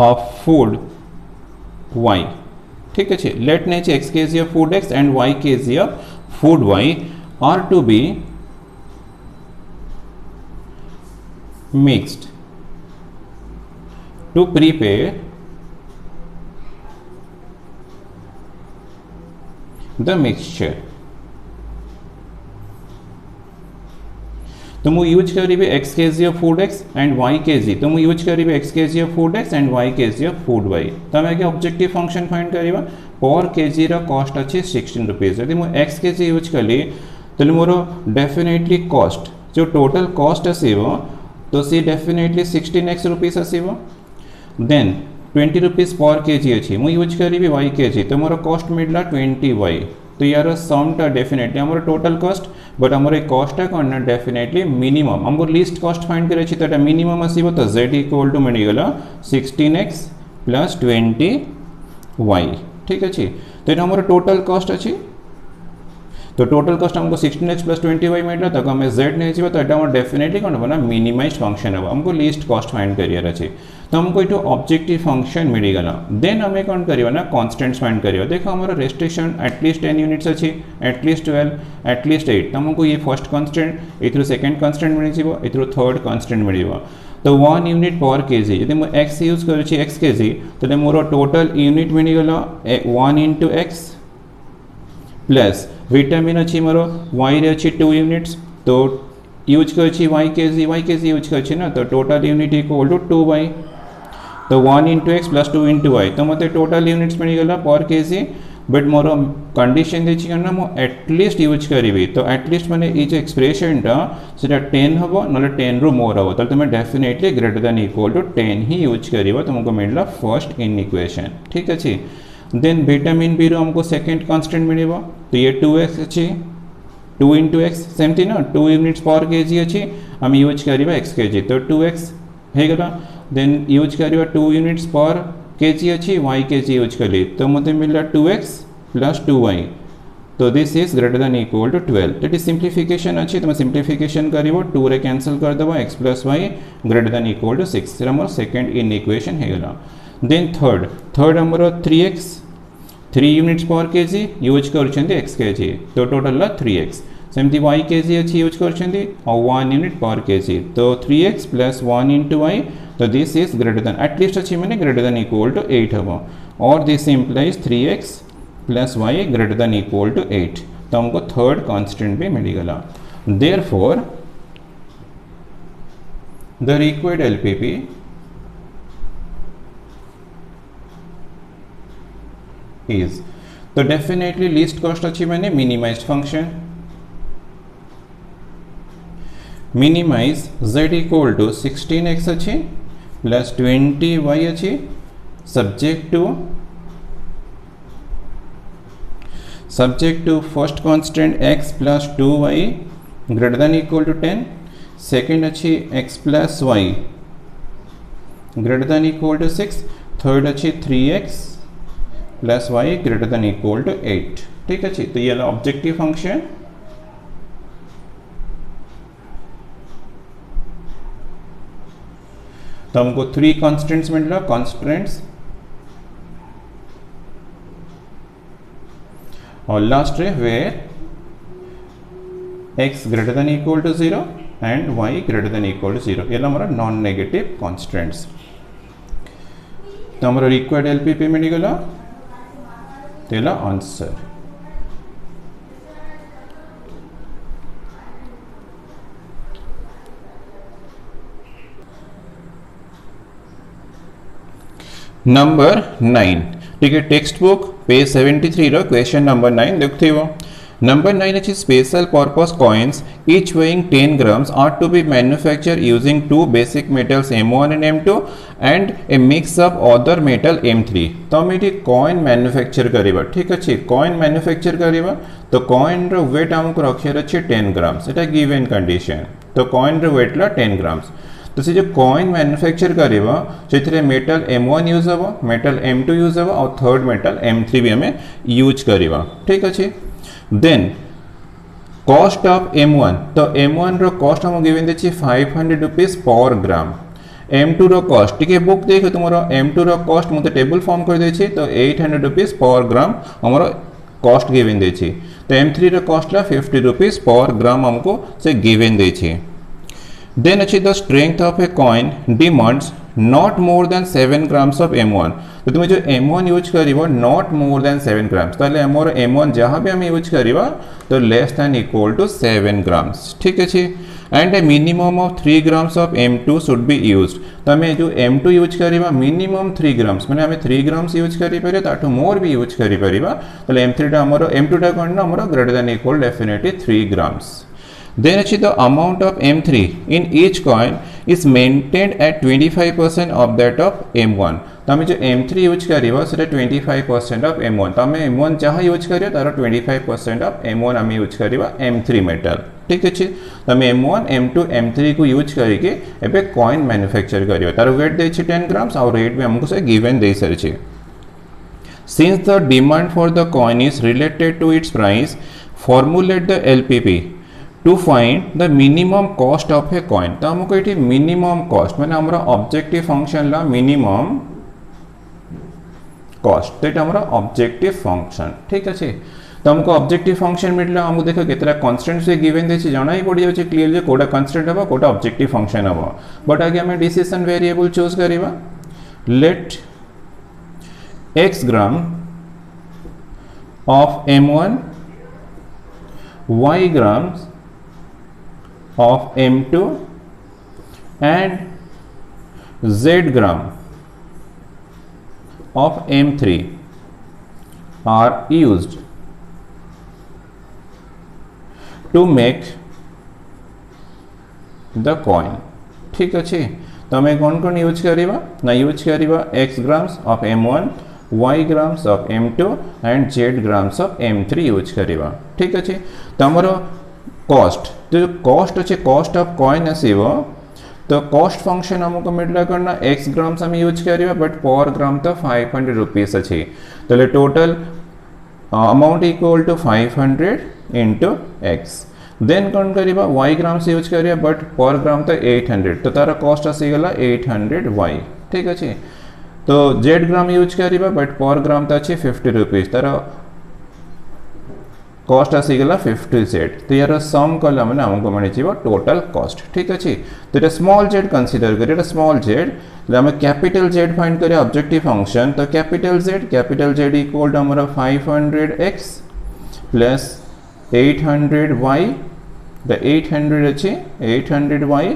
of food y ठीक है लेट ने x kg of food x and y kg of food y are to be mixed to prepare the mixture तो मु use करिबे x kg of food x and y kg तो मु use करिबे x kg of food x and y kg of food y तो हम आगे objective function find करिबा पर kg रा कॉस्ट अछि 16 रुपीस यदि मु x kg यूज कली तो मोर डेफिनेटली कॉस्ट जो टोटल कॉस्ट आसीबो तो सी डेफिनेटली 16x रुपीस आसीबो देन 20 रुपीस पर केजी अछि मु यूज करिबी y केजी तो मोर कॉस्ट मिलला 20y तो यार सम टा डेफिनेटली हमर टोटल कॉस्ट बट हमर कॉस्ट टा कोन डेफिनेटली मिनिमम हमर लिस्ट कॉस्ट फाइंड करे छी तो मिनिमम आसीबो तो z इक्वल टू मिल गेला 16x प्लस 20y ठीक अछि तो हमर टोटल कॉस्ट अछि तो टोटल कॉस्ट हमको 16x प्लस 20y मिलला तक हमें z नहीं चाहिए तो एटा हम डेफिनेटली कोन बना मिनिमाइज्ड फंक्शन है हमको लिस्ट कॉस्ट फाइंड करियर अछि तो हमको इटो ऑब्जेक्टिव फंक्शन मिल गला देन हमें कोन करियो ना कांस्टेंट्स फाइंड करियो देखो हमारा रेस्ट्रिक्शन एटलीस्ट 10 यूनिट्स अछि एटलीस्ट 12 एटलीस्ट 8 तो हमको ये फर्स्ट कांस्टेंट इथरो सेकंड कांस्टेंट मिल जिवो इथरो थर्ड कांस्टेंट मिलिबो तो 1 यूनिट पर केजी यदि मुझे एक्स यूज करुच्ची एक्स केजी तो मोर टोटल यूनिट मिलगला 1 इंटू एक्स प्लस विटामिन अच्छी मोर वाई रे अच्छी 2 यूनिट्स तो यूज कर वाई केजी यूज कर ना तो total unit equal to 2 y तो 1 into x plus 2 into y तो मत टोटल यूनिट्स मिलगला पर केजी बट मोर कंडीशन देखिए क्या मो एटलिस्ट यूज करी तो एटलिस्ट मैंने ये जो एक्सप्रेशन टा 10 हम ना 10 रु मोर हम तो तुम definitely greater than equal to 10 ही यूज कर तुमको मिलला फर्स्ट इन इक्वेशन ठीक अच्छे देन विटामिन बी रो हमको सेकेंड कांस्टेंट मिल तो ये 2x अच्छी 2 इंटू एक्स सेमती ना 2 यूनिट्स पर केजी अच्छी आम यूज करवा एक्स केजी तो 2x होगा देन यूज करवा 2 यूनिट्स पर केजी अच्छी वाई केजी यूज कली तो मत मिलला 2x प्लस 2y तो this is greater than equal to 12 तो ये सिंप्लीफिकेशन अच्छी तुम सिंप्लीफिकेशन कर 2 रे कैंसल कर देव x plus y greater than equal to 6 मोर सेकेंड इन इक्वेशन होगा देन थर्ड आमर 3x 3 units per KG use कर एक्स केजी तो टोटल 3x सेमती वाई केजी अच्छी यूज कर 1 यूनिट पर केजी तो 3x प्लस 1 इंटू वाई तो this is greater than at least अच्छी मैंने ग्रेटर देन इक्वल टू 8 हम और this implies 3x plus y greater than equal to 8 तो हमको थर्ड कांस्टेंट भी मिलगला therefore the required LPP is तो डेफिनेटली लीस्ट कॉस्ट अच्छी मैंने minimized function minimize z equal to 16x अच्छी प्लस 20y अच्छी subject to first constant x plus 2y greater than equal to 10 second अच्छी x plus y greater than equal to 6 third अच्छी 3x plus y greater than equal to 8 ठीक अच्छे तो ये objective function तो हमको 3 constants मिल कॉन्स्टेंट्स और लास्ट रे where x greater than equal to 0 and y greater than equal to 0 ये हमारा नॉन नेगेटिव कॉन्स्टेंट्स तो हमारा रिक्वायर्ड एलपीपी मिलगला तेला आंसर नंबर 9 ठीक है टेक्स्ट बुक पेज 73 रो क्वेश्चन नंबर 9 देखते हो नंबर 9 अच्छी special purpose coins each weighing 10 grams are to be manufactured using two basic metals M1 and M2 and a mix of other metal M3 तो हम ये coin manufacture करिबा ठीक अच्छे coin manufacture करिबा तो कॉइन रो वेट हमको रखियर अच्छे 10 ग्राम्स एटा गिवन कंडीशन तो कॉइन रो वेट ला 10 ग्राम्स तो से जो कॉइन मैन्युफैक्चर करिबा सेथरे मेटल M1 यूज हबो मेटल M2 यूज हबो और थर्ड मेटल M3 भी हमें यूज करिबा ठीक अच्छे देन कॉस्ट ऑफ M1 तो M1 रो कॉस्ट हम गिवन देछि 500 रुपीस पर ग्राम M2 रो कॉस्ट ठीक है बुक देखो तुमरो M2 रो कॉस्ट मुते टेबल फॉर्म कर देछि तो 800 रुपीस पर ग्राम हमरो कॉस्ट गिवन देछि तो M3 रो कॉस्ट ला 50 रुपीस पर ग्राम हमको से गिवन देछि देन अच्छी the strength of a coin demands not more than 7 grams of M1 तो तुम्हें जो M1 यूज करिबो नॉट मोर देन 7 ग्राम्स ताले हमर M1 जहां भी हम यूज करिबा तो less than equal to 7 grams ठीक अछि and a minimum of 3 grams of M2 should be used तो हमें जो M2 यूज करिबा मिनिमम 3 ग्राम्स माने हमें 3 ग्राम्स यूज करि परिबा ताठो मोर भी यूज करि परिबा ताले M3 टा हमर M2 टा कोन हमर greater than equal definitely 3 grams Then actually the amount of M3 in each coin is maintained at 25% of that of M1 तो हमें जो M3 यूज करिबा सेटा 25% ऑफ M1 तो हमें M1 जहाँ यूज करियो तार 25% ऑफ M1 हमें यूज करिबा M3 मेटल ठीक अछि तो हमें M1 M2 M3 को यूज करके एबे कॉइन मैन्युफैक्चर करियो तार वेट दे छै 10 ग्राम्स और रेट भी हमको से गिवन दे सर छै since the demand for the coin is related to its price formulate the LPP to find the minimum cost of a coin तो हमको ये मिनिमम कॉस्ट मैंने हमारा ऑब्जेक्टिव फंक्शन ला मिनिमम कॉस्ट तो ये हमारा ऑब्जेक्टिव फंक्शन ठीक अच्छे तो हमको ऑब्जेक्टिव फंक्शन मिलला हमको देखो केतरा कांस्टेंट से गिवन देछि जाना ही पड़ी जाउछि क्लियरली कोडा कांस्टेंट हबो कोडा ऑब्जेक्टिव फंक्शन हबो बट आगे हमें डिसिजन वेरिएबल चूज करिवा let x gram of m1 y grams of m2 and z gram of m3 are used to make the coin. ठीक अच्छे तो हमें कौन कौन यूज करिवा ना यूज करिवा x grams of m1 y grams of m2 and z grams of m3 use करिवा. ठीक अच्छे तो हमरो कॉस्ट तो कॉस्ट अच्छे कॉस्ट ऑफ कॉइन आसीबो तो कॉस्ट फंक्शन हमको मिलला करना x ग्राम्स हम यूज करिवा बट पर ग्राम तो 500 रुपीस अच्छे तो total amount equal to 500 into x then कौन करिबा y ग्राम्स यूज करिया बट पर ग्राम तो 800 तो तारा कॉस्ट आसी गला 800 y. ठीक अच्छे तो z ग्राम यूज करिबा बट पर ग्राम तो अच्छे 50 रुपीस तारा कॉस्ट आसी गला 50 z तो यार सम कला माने हमको माने जीवा टोटल कॉस्ट. ठीक अच्छे तो ये स्मॉल z कंसीडर करिया स्मॉल z हम कैपिटल z फाइंड करिया ऑब्जेक्टिव फंक्शन तो कैपिटल z इक्वल टू हमारा 500x प्लस 800y the 800 अच्छे 800y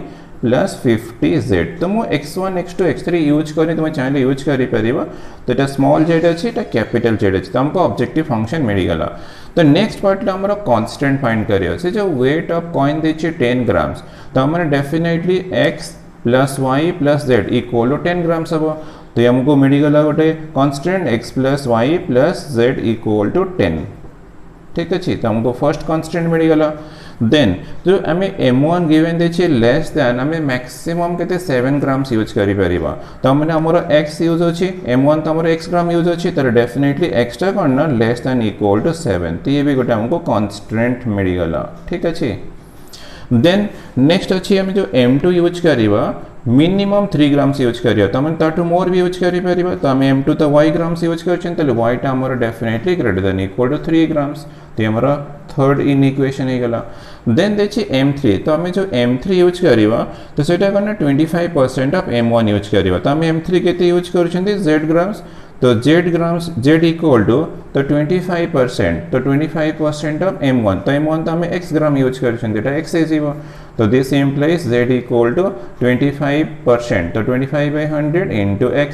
प्लस 50z तो मु x1 x2 x3 यूज करें तो मैं चाहे यूज करी परिबा तो एटा स्मॉल z अच्छे एटा कैपिटल z अच्छे तो हमको ऑब्जेक्टिव फंक्शन मिल गला. तो नेक्स्ट पार्ट ला हमरा कांस्टेंट फाइंड करियो से जो वेट ऑफ कॉइन देछि 10 ग्राम्स तो हमरा definitely x plus y plus z equal to 10 grams हबो तो हमको मिल गला गोटे constant x plus y plus z equal to 10. ठीक अच्छे तो हमको फर्स्ट कांस्टेंट मिल गला. देन जो आम m1 गिवन देछि लेस देन आम मैक्सिमम केते 7 ग्राम्स यूज करि परिबा तो हमने हमरो x यूज अछि m1 तो हमरो x ग्राम यूज अछि तर डेफिनेटली x टा करना लेस देन इक्वल टू 7 तो ये भी गोटे हमको कांस्टेंट मिल गला. ठीक अच्छे देन नेक्स्ट अच्छी हम जो m2 यूज करिबा मिनिमम 3 ग्राम्स यूज करिया तो हम ताटू मोर भी यूज करि परिबा तो हम m2 तो y ग्राम्स यूज करछन तो y टा हमर definitely greater than equal to 3 grams तो हमरा थर्ड इन इक्वेशन हे गला. देन देछि m3 तो हम जो m3 यूज करिबा तो सेटा करना 25% ऑफ m1 यूज करिबा तो हम m3 केते यूज करछन z ग्राम्स तो z grams z equal to तो 25% तो 25% ऑफ m1 तो m1 तो हम x ग्राम यूज करछन एटा x हे जीवो तो this implies z equal to 25% तो 25/100 into x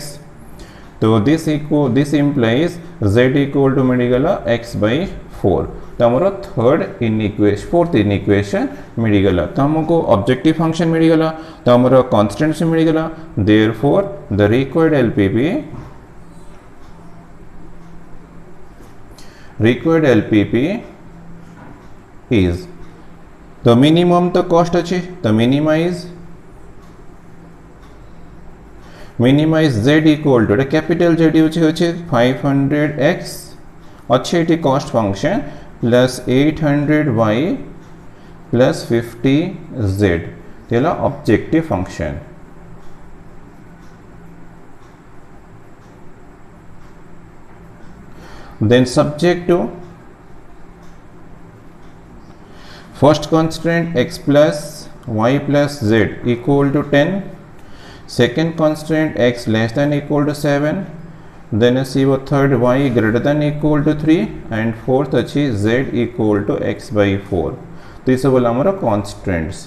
तो this implies z equal to मिल गला x/4 तो हमारा फोर्थ इन इक्वेशन मिल गला तो हमको ऑब्जेक्टिव फंक्शन मिल गला तो हमारा कांस्टेंट से मिल गला. Therefore the required LPP is तो मिनिमम तो कॉस्ट अच्छे तो minimize z equal to capital Z use होचे 500x अच्छे इटी cost function plus 800y plus 50z तेला objective function. Then subject to first constant x plus y plus z equal to 10, second constant x less than equal to 7, then see what third y greater than equal to 3 and fourth अच्छी z equal to x/4 तो ये सब बोला हमारा constants.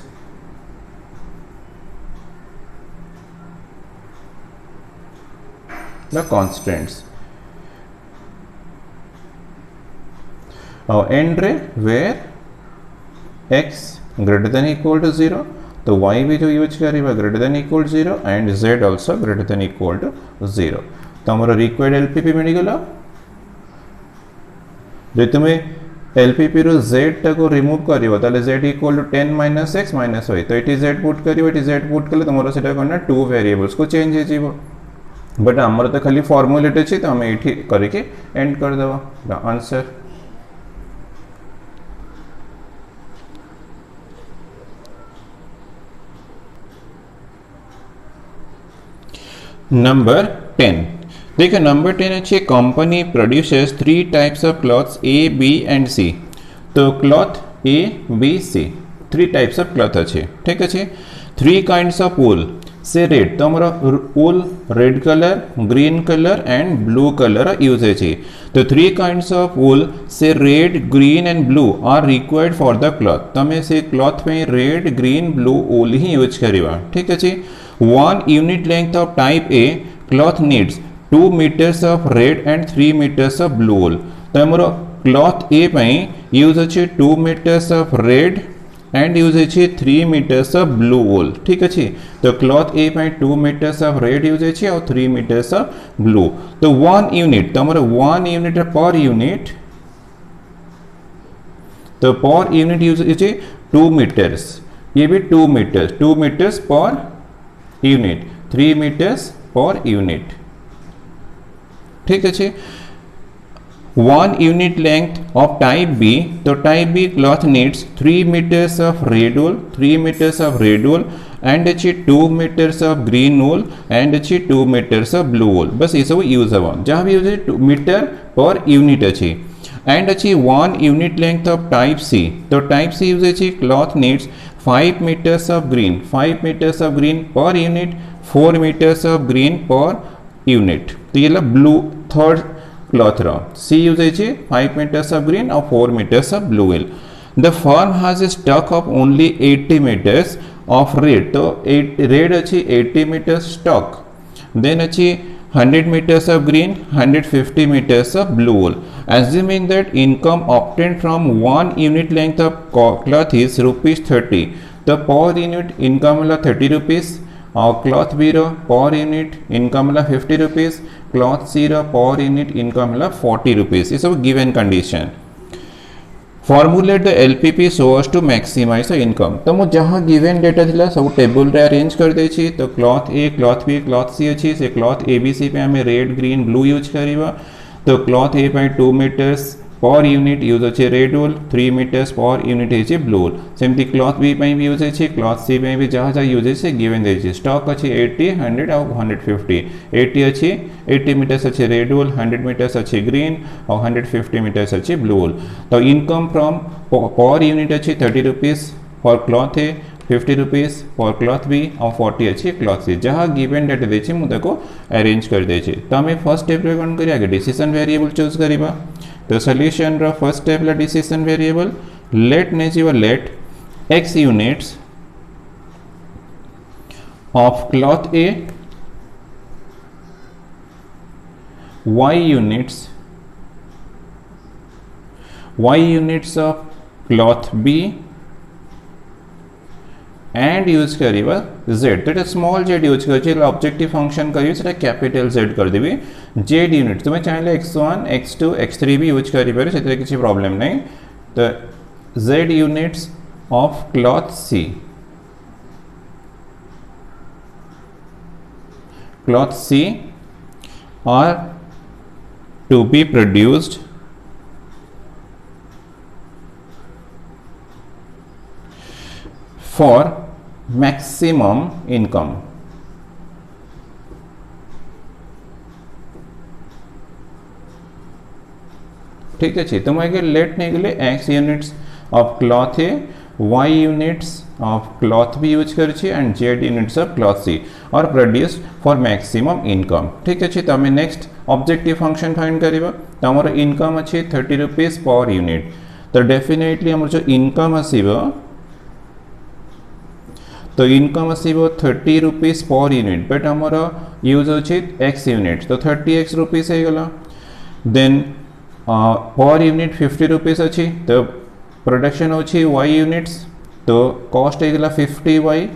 The constants और and रे where x greater than equal to 0 तो y भी जो यूज करिबा greater than equal to 0 and z also greater than equal to 0 तो हमर रिक्वायर्ड एलपीपी मिल गला. जे तुमे एलपीपी रो z टा को रिमूव करिवो ताले z equal to 10 minus x minus y तो इट z पुट करिवो इट z पुट कले तमरो सेटा करना टू वेरिएबल्स को चेंज हे जीवो बट हमर तो खाली फॉर्मूलेट अछि तो हम एठी करके एंड कर देबा द आंसर. Number 10 देखो नंबर 10 अच्छे company produces 3 types of clothes A B and C. तो cloth A B C 3 types of cloth अच्छे, ठीक अच्छे। 3 kinds of wool say red, तो हमारा wool red colour, green colour and blue colour use है। तो 3 kinds of wool say red, green and blue are required for the cloth. तमें से cloth में रेड, ग्रीन, ब्लू वूल ही use करिवा, ठीक अच्छे। 1 unit length of type A cloth needs 2 metres of red and 3 metres of blue wool. तो हमारा cloth A पई यूज अच्छे 2 metres of red and use है 3 मीटर्स ऑफ ब्लू वूल, ठीक अच्छे। तो क्लॉथ ए पे 2 मीटर्स ऑफ रेड यूज है और 3 मीटर्स ऑफ ब्लू। तो 1 यूनिट, तो हमारा 1 यूनिट पर यूनिट, तो पर यूनिट यूज है 2 मीटर्स, ये भी 2 metres per unit, 3 metres per unit, ठीक अच्छे। 1 unit length of type B, तो type B cloth needs 3 metres of red wool, 3 metres of red wool and अच्छी 2 metres of green wool and अच्छी 2 metres of blue वूल। बस ये सब use हम जहाँ भी यूज है 2 मीटर पर यूनिट अच्छी। एंड अच्छी 1 unit length of type C, तो टाइप सी यूज अच्छी cloth needs 5 metres of green, 5 metres of green per unit, 4 metres of green per unit. तो ये blue third cloth row C use है 5 metres of green और 4 metres of blue wool. The firm has a stock of only 80 metres of red, तो red अच्छी 80 metres stock, then अच्छी 100 meters of green, 150 meters of blue wool. Assuming that income obtained from 1 unit length of cloth is rupees 30, the per unit income will 30 rupees. और cloth B row per unit income ला 50 rupees, cloth C row per unit income ला 40 rupees. ये सब given condition. Formulate the LPP so as to maximise the income. तो मुझे जहाँ given data थिला सब टेबल रे अरेंज कर देछि। तो क्लॉथ ए, क्लॉथ बी, क्लॉथ सी अच्छी से क्लॉथ ए बी सी पे हमें रेड, ग्रीन, ब्लू यूज करिवा। तो क्लॉथ ए पे 2 मीटर्स पर यूनिट यूज अच्छे red wool, 3 metres per unit है ब्लू वूल। सेमती क्लॉथ बी पे भी यूज है, क्लॉथ सी पे भी जहाँ जहाँ यूज है गिवन दे। स्टॉक अच्छे 80, 100 और 150। 80 अच्छी 80 मीटर्स अच्छे रेड वूल, 100 मीटर्स अच्छे ग्रीन और 150 मीटर्स अच्छे ब्लू वूल। तो इनकम फ्रॉम पर यूनिट अच्छी 30 रुपीज फॉर क्लॉथ है, 50 रुपीज फॉर क्लॉथ बी और 40 अच्छी क्लॉथ सी। जहाँ गिवन डेटा देछि मुझे अरेंज कर दे। तो आम फर्स्ट स्टेप कौन करिया डिसीजन वेरिएबल चूज करिबा। तो सॉल्यूशन रो फर्स्ट स्टेप ला डिसीजन वेरिएबल लेट नेजिवा let x units of cloth A, y units of cloth B and use करिवा z। तो स्मॉल z यूज कर ऑब्जेक्टिव फंक्शन करियो से कैपिटल z कर देबी z यूनिट। तुम्हें चाहिए x1, x2, x3 भी यूज करि पारे, से किसी प्रॉब्लम नहीं। तो z units of cloth C, cloth C are to be produced for maximum income। ठीक है, तो मैं लेट नहीं गले x यूनिट्स ऑफ क्लॉथ है, y यूनिट्स ऑफ क्लॉथ भी यूज कर and z units of cloth C और प्रोड्यूस्ड फॉर मैक्सिमम इनकम। ठीक है, तो आम नेक्स्ट ऑब्जेक्टिव फंक्शन फाइंड करिबा। तो हमर इनकम अच्छे 30 रुपीज पर यूनिट। तो डेफिनेटली हमर जो इनकम आसीबो, तो इनकम आसीबो 30 रुपीज पर यूनिट, बट हमर यूज होछि x यूनिट, तो 30x रुपीज है गला। देन पर यूनिट 50 रुपीज अच्छी, तो प्रोडक्शन होछि y यूनिट्स, तो कॉस्ट है गला 50y।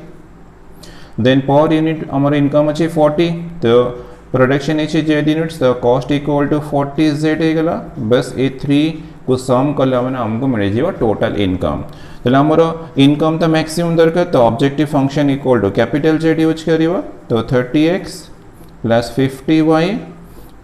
देन पर यूनिट हमर इनकम अच्छी 40, तो प्रोडक्शन है z यूनिट्स, तो कॉस्ट इक्वल टू 40z है गला। बस ये 3 को सम कले मैंने हमको मिल जाए टोटल इनकम। तो आमर इनकम तो मैक्सिमम दरकार, तो objective function equal to capital Z use करिवा। तो 30x plus 50y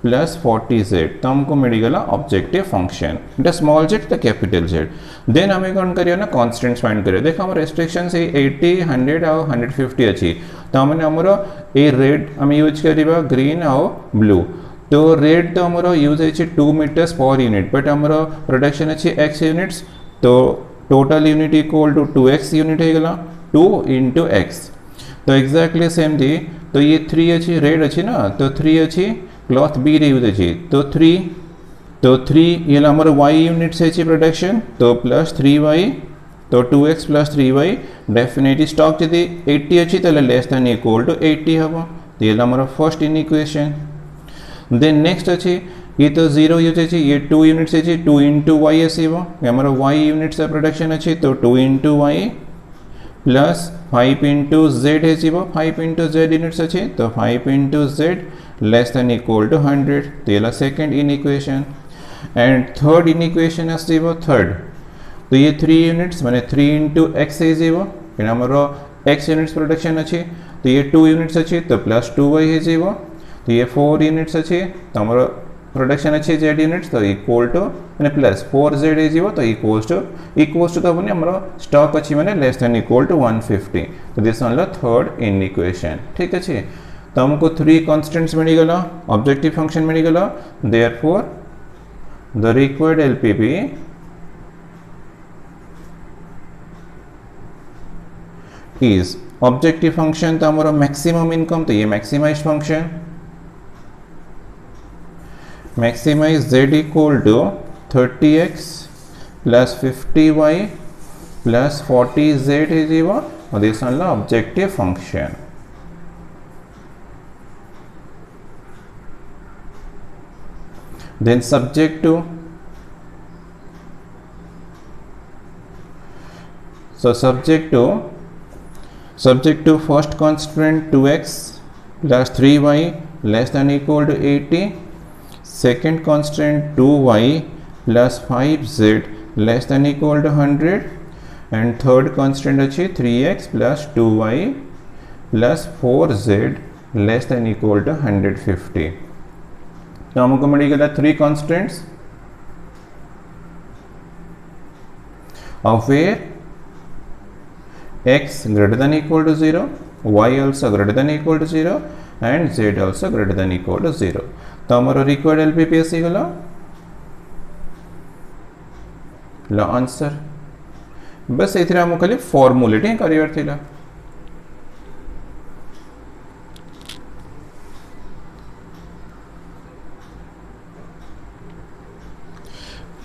plus 40z, तो हमको मिलगला ऑब्जेक्टिव फंक्शन। इटा स्मॉल z तो कैपिटल Z। देन हमें कौन करियो ना कॉन्स्टेंट्स फाइंड करियो। देखो हमारे रेस्ट्रिक्शन से 80, 100 और 150 अच्छी, तो हमने हमरो ए रेड हम यूज करिवा, ग्रीन और ब्लू। तो रेट तो आमर यूज है 2 मीटर्स पर यूनिट बट आमर प्रोडक्शन अच्छी x यूनिट्स तो total unit equal to 2x unit होगा 2 इंटू एक्स तो एक्जाक्टली सेम थी तो ये 3 अच्छी रेट अच्छी ना तो 3 अच्छी क्लॉथ बी रे यूज अच्छी तो 3 ये आमर y यूनिट्स अच्छी प्रोडक्शन तो प्लस 3y तो 2x plus 3y definitely stock जदि 80 अच्छी तो लेस देन इक्वल टू 80 हम तो ये आमर first inequation then next अच्छी ये तो 0 यूज अच्छी ये 2 यूनिट्स अच्छी 2 इंटू वाई आसो आमर y यूनिट्स प्रोडक्शन अच्छी तो 2 into y plus 5 into z हो 5 इंटू जेड यूनिट्स अच्छी तो 5 into z less than equal to 100 तो ये second inequation and third in equation आसो थर्ड तो ये 3 यूनिट्स माने 3 इंटू एक्स हो आमर x यूनिट्स प्रोडक्शन अच्छी तो ये 2 यूनिट्स अच्छी तो प्लस 2y हो तो ये 4 यूनिट्स अच्छी तो आमर प्रोडक्शन अच्छी z यूनिट्स तो इक्वल टू मैंने प्लस 4z हो तो इक्वल्स टू तो हमने आमर स्टॉक अच्छी मैंने लेस देन इक्वल टू 150 तो this one third in equation ठीक अच्छे तो हमको 3 कॉन्स्टेंट्स मिलगला ऑब्जेक्टिव फंक्शन मिलगला therefore the required LPP is objective function तो हमारा मैक्सिमम इनकम तो ये maximize function maximize z equal to 30x plus 50y plus 40z और this one objective function then subject to first constant 2x plus 3y less than equal to 80 second constant 2y plus 5z less than equal to 100 and third constant अच्छी 3x plus 2y plus 4z less than equal to 150 तो हमको मिलेगा 3 constants of where x greater than equal to 0 y also greater than equal to 0 and z also greater than equal to 0 तो हमारा required LPP आसीगला ला answer बस एथिरा हम खाली फॉर्मूलेट करिवार थिला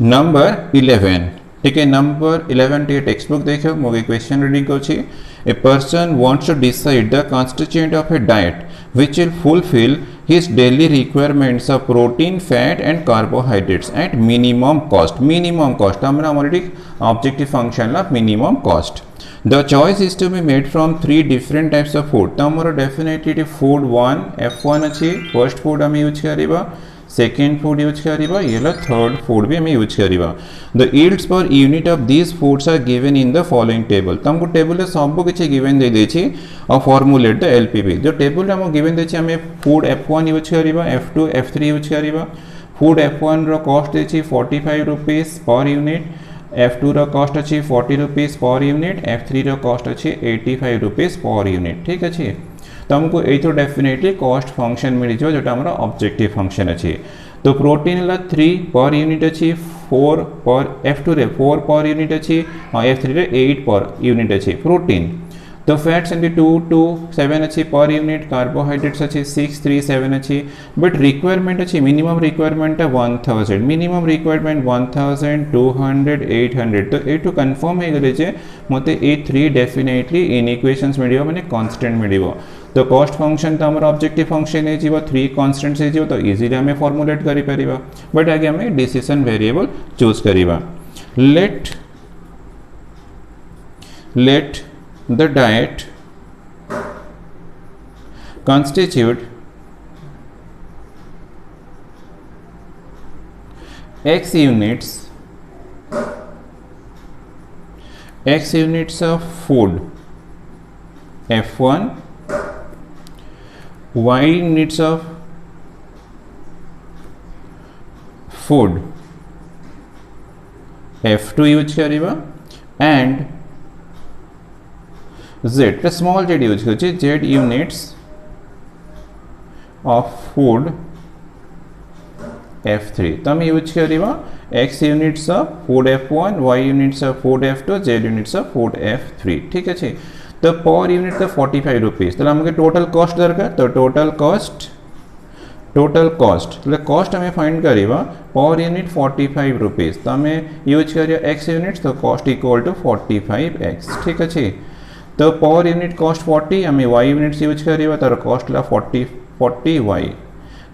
number 11 ठीक है नंबर 11 टी टेक्स्ट बुक देखो मोगे क्वेश्चन रीडिंग करछि a person wants to decide the constituent of a diet which will fulfill his daily requirements of protein fat and carbohydrates at minimum cost हमरा already objective function ला minimum cost the choice is to be made from 3 different types of food तो हमरा definitely food 1 f1 अछि first food हम use करिबा second food use करिबा येला third food भी हम यूज करिबा the yields per unit of these foods are given in the following table तो हमको टेबल रे सब किछि गिवन दे देछि और फॉर्मुलेट द एलपीपी जो टेबल रे हम गिवन देछि हम फूड f1 यूज करिबा f2 f3 यूज करिबा फूड f1 रो कॉस्ट देछि 45 रुपीस पर यूनिट f2 रो कॉस्ट अछि 40 रुपीस पर यूनिट f3 रो कॉस्ट अछि 85 रुपीस पर यूनिट ठीक अछि तो हमको ये तो डेफिनेटली कॉस्ट फंक्शन मिल जो जोटा हमारा ऑब्जेक्टिव फंक्शन अच्छी तो प्रोटीन ला 3 पर यूनिट अच्छी 4 पर f2 रे 4 पर यूनिट अच्छी और f3 रे 8 पर यूनिट अच्छी प्रोटीन तो फैट्स एंड 2 2 7 अच्छी पर यूनिट कार्बोहाइड्रेट्स अच्छी 6 3 7 अच्छी बट रिक्वायरमेंट अच्छी मिनिमम रिक्वायरमेंट 1000 मिनिमम रिक्वायरमेंट 1200 800 तो ये कन्फर्म हो गले जे मते ए 3 डेफिनेटली इन इक्वेशंस मिलियो माने कांस्टेंट मिलियो तो कॉस्ट फंक्शन तो हमारा ऑब्जेक्टिव फंक्शन है जीव 3 कांस्टेंट्स है जीव तो इजीली हमें फॉर्मुलेट करि परिबा बट आगे हमें डिसीजन वेरिएबल चूज करिबा let the diet constitute x units of food f1 y units of food f2 use करिबा and z the small z use करछि z units of food F3 तो हम use करिवा x units of food F1 y units of food F2 z units of food F3 ठीक अच्छे तो पर unit तो 45 रुपीज तो हमके टोटल कॉस्ट दरकार तो टोटल कॉस्ट तो कॉस्ट हमें फाइंड करिवा पर यूनिट 45 रुपीज तो हमें यूज करिया x यूनिट्स तो कॉस्ट इक्वल टू 45x ठीक अच्छे तो पर यूनिट कॉस्ट 40 हमें y यूनिट्स यूज करिवा तार कॉस्ट ला 40y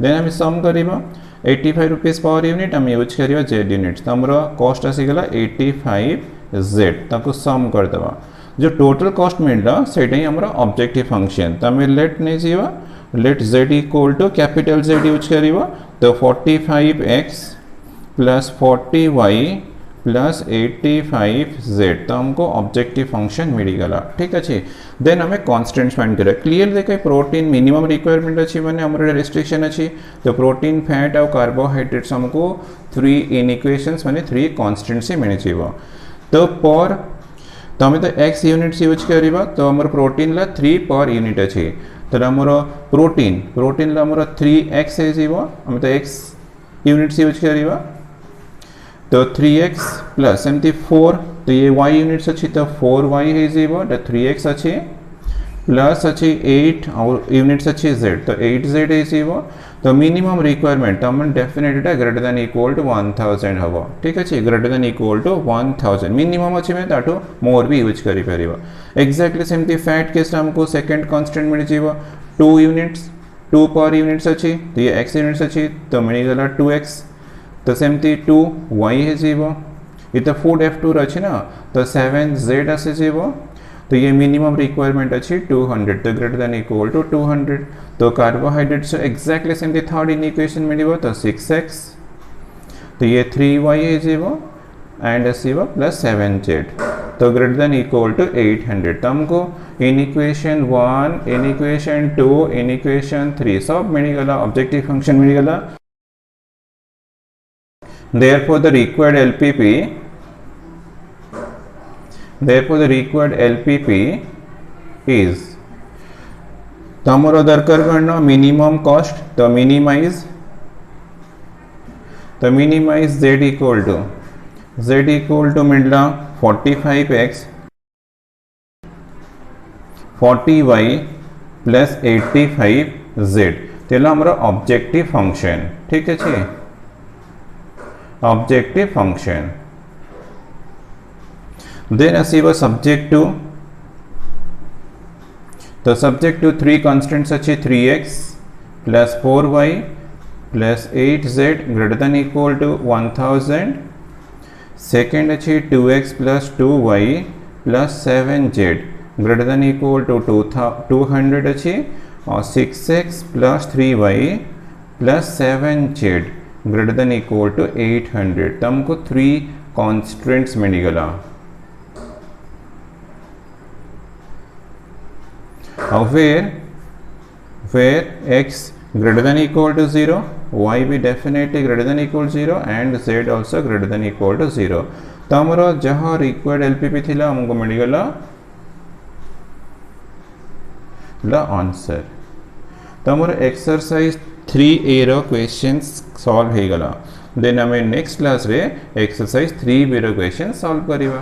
देन हमें सम करिवा 85 रुपीज पर यूनिट हम यूज करिवा z यूनिट्स तो हमरो कॉस्ट आसीगला 85z ताको सम कर देवा जो टोटल कॉस्ट मिलला सेटा ही हमरा ऑब्जेक्टिव फंक्शन तो हमें लेट नहीं जीवा let z equal to capital Z use करिवा तो 45x plus 40y plus 85z तो हमको ऑब्जेक्टिव फंक्शन मिल गला ठीक अच्छे देन हमें कॉन्स्टेंट्स फाइंड करा क्लियर देखे प्रोटीन मिनिमम रिक्वायरमेंट अच्छी मैंने हमारे रेस्ट्रिक्शन अच्छी तो प्रोटीन फैट और कार्बोहाइड्रेट्स हमको 3 इनइक्वेशंस मैंने 3 कॉन्स्टेंट से मिलने चाहिए तो हमें तो x यूनिट्स यूज करिवा तो हमारे प्रोटीन ला 3 पर यूनिट अच्छी तो हमारा प्रोटीन ला हमारा 3x है जीवा हमें तो x यूनिट्स यूज करिवा तो 3x प्लस एमती 4 तो ये y यूनिट्स अच्छी तो 4y है जीवा तो 3x अच्छी प्लस अच्छी 8 और यूनिट्स अच्छी z तो 8z है जीवा तो मिनिमम रिक्वायरमेंट हम definitely greater than equal to 1000 हवा ठीक अच्छे greater than equal to 1000 minimum अच्छे में ताठो मोर भी यूज करी परिवा एक्जेक्टली सेमती फैट केस हमको सेकंड कांस्टेंट मिल जीवा 2 यूनिट्स 2 पर यूनिट्स अच्छी तो ये x यूनिट्स अच्छी तो मिल गला 2x तो सेमती 2y है जीवो ये तो फूड F2 अच्छी ना तो 7z आसे जीवो तो ये मिनिमम रिक्वायरमेंट अच्छी 200 तो ग्रेटर देन इक्वल टू 200 तो कार्बोहाइड्रेट्स एक्जेक्टली सेमती थर्ड इक्वेशन मिलिवो तो 6x तो ये 3y है जीवो एंड जीवो प्लस 7z तो ग्रेटर देन इक्वल टू 800 तो हमको in equation 1 in equation 2 in equation 3 सब मिल गला ऑब्जेक्टिव फंक्शन मिल गला therefore the required LPP is तो हमारा दरकार करना मिनिमम कॉस्ट तो मिनिमाइज z इक्वल टू मिलना 45x 40y प्लस 85z तेला हमारा ऑब्जेक्टिव फंक्शन ठीक है ऑब्जेक्टिव फंक्शन देन असीवा सब्जेक्ट टू तो सब्जेक्ट टू 3 कॉन्स्टेंट्स अच्छे 3x plus 4y plus 8z greater than equal to 1000 second अच्छे 2x plus 2y plus 7z greater than equal to 200 अच्छे और 6x plus 3y plus 7z greater than equal to 800 तो हमको 3 constants मिल गला where x greater than equal to 0 y भी definitely greater than equal to 0 and z also greater than equal to 0 तो हमारा जहाँ required LPP थिला हमको मिल गला ला आंसर तो हमारा एक्सरसाइज 3A रो क्वेश्चंस सॉल्व हो गला देन हमें नेक्स्ट क्लास रे एक्सरसाइज 3B रो क्वेश्चन सॉल्व करिवा।